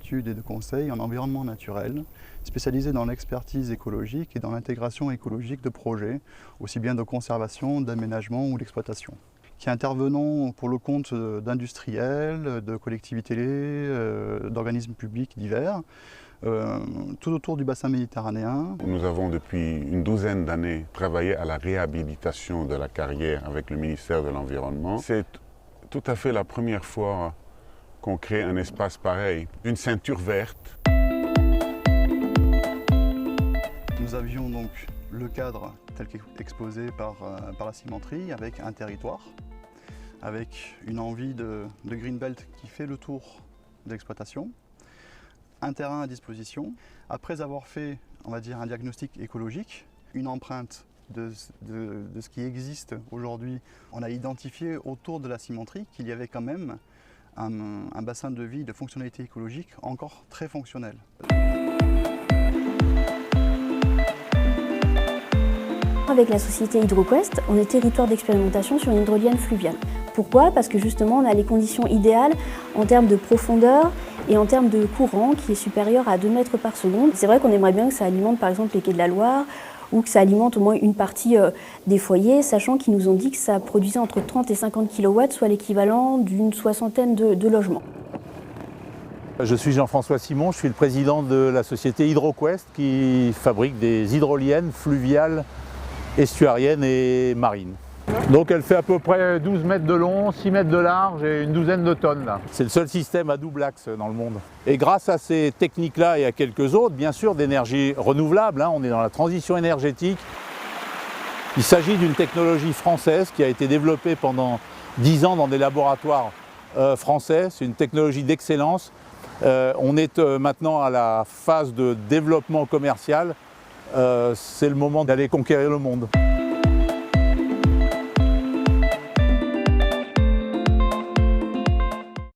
d'études et de conseil en environnement naturel, spécialisé dans l'expertise écologique et dans l'intégration écologique de projets, aussi bien de conservation, d'aménagement ou d'exploitation. Qui intervenons pour le compte d'industriels, de collectivités, d'organismes publics divers, tout autour du bassin méditerranéen. Nous avons depuis une douzaine d'années travaillé à la réhabilitation de la carrière avec le ministère de l'Environnement. C'est tout à fait la première fois qu'on crée un espace pareil, une ceinture verte. Nous avions donc le cadre tel qu'exposé par la cimenterie, avec un territoire, avec une envie de Greenbelt qui fait le tour de l'exploitation, un terrain à disposition. Après avoir fait, on va dire, un diagnostic écologique, une empreinte de ce qui existe aujourd'hui, on a identifié autour de la cimenterie qu'il y avait quand même un bassin de vie de fonctionnalité écologique encore très fonctionnel. Avec la société HydroQuest, on est territoire d'expérimentation sur une hydrolienne fluviale. Pourquoi? Parce que justement, on a les conditions idéales en termes de profondeur et en termes de courant qui est supérieur à 2 mètres par seconde. C'est vrai qu'on aimerait bien que ça alimente par exemple les quais de la Loire ou que ça alimente au moins une partie des foyers, sachant qu'ils nous ont dit que ça produisait entre 30 et 50 kW, soit l'équivalent d'une soixantaine de logements. Je suis Jean-François Simon, je suis le président de la société HydroQuest qui fabrique des hydroliennes fluviales, estuariennes et marines. Donc elle fait à peu près 12 mètres de long, 6 mètres de large et une douzaine de tonnes. C'est le seul système à double axe dans le monde. Et grâce à ces techniques-là et à quelques autres, bien sûr, d'énergie renouvelable, on est dans la transition énergétique. Il s'agit d'une technologie française qui a été développée pendant 10 ans dans des laboratoires français. C'est une technologie d'excellence. On est maintenant à la phase de développement commercial. C'est le moment d'aller conquérir le monde.